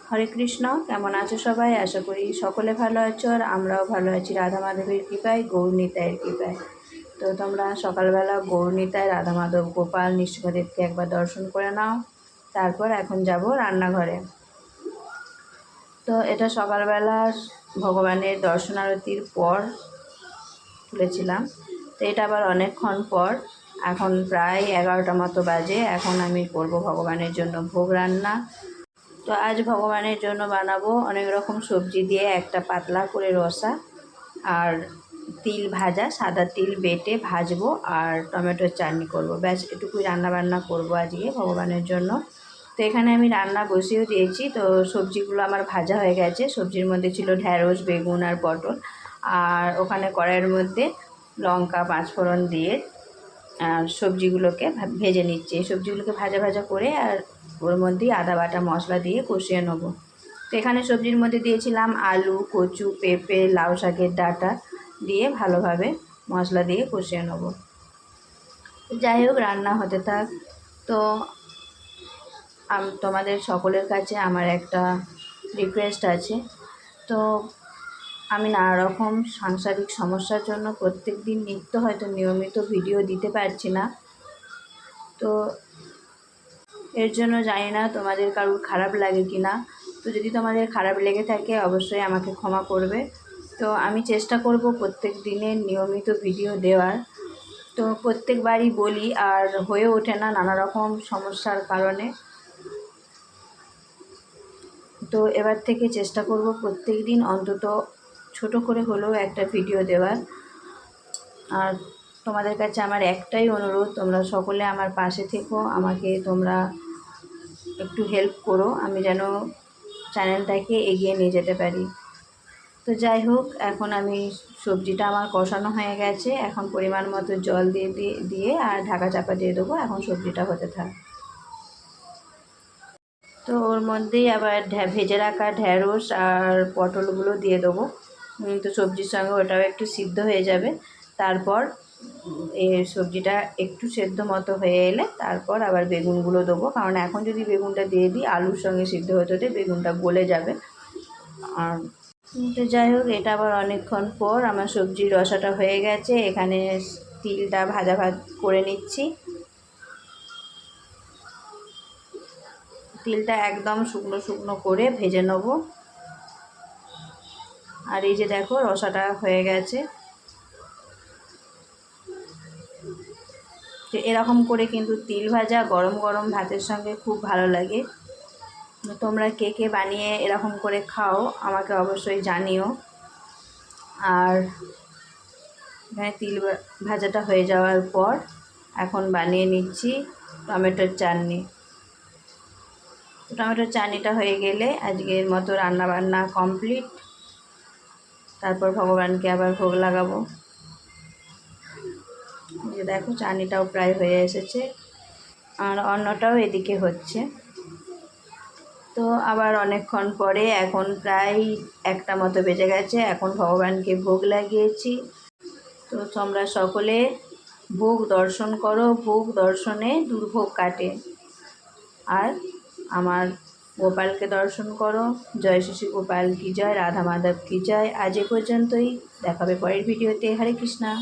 হরে কৃষ্ণ। কেমন আছো সবাই? আশা করি সকলে ভালো আছো, আর আমরাও ভালো আছি রাধা মাধবের কৃপায়, গৌরনীতায়ের কৃপায়। তো তোমরা সকালবেলা গৌরনীতায়, রাধা মাধব, গোপাল, নৃসিংহদেবকে একবার দর্শন করে নাও। তারপর এখন যাব রান্নাঘরে। তো এটা সকালবেলা ভগবানের দর্শনারতির পর তুলেছিলাম। তো এটা আবার অনেকক্ষণ পর, এখন প্রায় 11টা মতো বাজে। এখন আমি করব ভগবানের জন্য ভোগ রান্না। তো আজ ভগবানের জন্য বানাবো অনেক রকম সবজি দিয়ে একটা পাতলা করে রসা, আর তিল ভাজা, সাদা তিল বেটে ভাজবো, আর টমেটোর চাটনি করব। ব্যাস এটুকুই রান্নাবান্না করব আজকে ভগবানের জন্য। তো এখানে আমি রান্না বসিয়েও দিয়েছি। তো সবজিগুলো আমার ভাজা হয়ে গেছে। সবজির মধ্যে ছিল ঢ্যাঁড়স, বেগুন আর পটল। আর ওখানে কড়াইয়ের মধ্যে লঙ্কা, পাঁচফোড়ন দিয়ে আর সবজিগুলোকে ভেজে নিচ্ছি। এই সবজিগুলোকে ভাজা ভাজা করে আর ওর মধ্যেই আদা বাটা মশলা দিয়ে কষিয়ে নেব। তো এখানে সবজির মধ্যে দিয়েছিলাম আলু, কচু, পেঁপে, লাউ শাকের ডাঁটা দিয়ে ভালোভাবে মশলা দিয়ে কষিয়ে নেব। যাই হোক, রান্না হতে থাক। তো তোমাদের সকলের কাছে আমার একটা রিকোয়েস্ট আছে। তো আমি নানা রকম সাংসারিক সমস্যার জন্য প্রত্যেক দিন নিত্য হয়তো নিয়মিত ভিডিও দিতে পারছি না। তো এর জন্য জানি না তোমাদের কারোর খারাপ লাগে কি না। তো যদি তোমাদের খারাপ লেগে থাকে অবশ্যই আমাকে ক্ষমা করবে। তো আমি চেষ্টা করব প্রত্যেক দিনের নিয়মিত ভিডিও দেওয়ার। তো প্রত্যেকবারই বলি আর হয়ে ওঠে না নানা রকম সমস্যার কারণে। তো এবার থেকে চেষ্টা করব প্রত্যেক দিন অন্তত ছোট করে হলেও একটা ভিডিও দেওয়ার। আর তোমাদের কাছে আমার একটাই অনুরোধ, তোমরা সকলে আমার পাশে থেকো, আমাকে তোমরা একটু হেল্প করো, আমি যেন চ্যানেলটাকে এগিয়ে নিয়ে যেতে পারি। তো যাই হোক, এখন আমি সবজিটা আমার কষানো হয়ে গেছে। এখন পরিমাণ মতো জল দিয়ে আর ঢাকা চাপা দিয়ে দেবো। এখন সবজিটা হতে থাক। তো ওর মধ্যেই আবার ভেজে রাখা ঢ্যাঁড়স আর পটলগুলো দিয়ে দেবো। তো সবজির সঙ্গে ওটাও একটু সিদ্ধ হয়ে যাবে। তারপর এই সবজিটা একটু সেদ্ধ মতো হয়ে এলে তারপর আবার বেগুনগুলো দেবো, কারণ এখন যদি বেগুনটা দিয়ে দিই আলুর সঙ্গে সিদ্ধ হতে হতে বেগুনটা গলে যাবে। আর তো যাই হোক, এটা আবার অনেকক্ষণ পর আমার সবজির রসাটা হয়ে গেছে। এখানে তিলটা ভাজা করে নিচ্ছি। তিলটা একদম শুকনো শুকনো করে ভেজে নেব। আর এই যে দেখো, রসাটা হয়ে গেছে। তো এরকম করে কিন্তু তিল ভাজা গরম গরম ভাতের সঙ্গে খুব ভালো লাগে। তোমরা কে কে বানিয়ে এরকম করে খাও আমাকে অবশ্যই জানিও। আর এখানে তিল ভাজাটা হয়ে যাওয়ার পর এখন বানিয়ে নিচ্ছি টমেটোর চাটনি। টমেটোর চাটনিটা হয়ে গেলে আজকের মতো রান্নাবান্না কমপ্লিট। তারপর ভগবানকে আবার ভোগ লাগাবো। যে দেখো, চাটনিটাও প্রায় হয়ে এসেছে, আর অন্যটাও এদিকে হচ্ছে। তো আবার অনেকক্ষণ পরে, এখন প্রায় 1টা মতো বেজে গেছে, এখন ভগবানকে ভোগ লাগিয়েছি। তো তোমরা সকলে ভোগ দর্শন করো, ভোগ দর্শনে দুর্ভোগ কাটে। আর আমার গোপালকে দর্শন করো। জয় শ্রী গোপাল কি জয়, রাধা মাধব কি জয়। আজ এ পর্যন্তই, দেখাবে পরের ভিডিওতে। হরে কৃষ্ণা।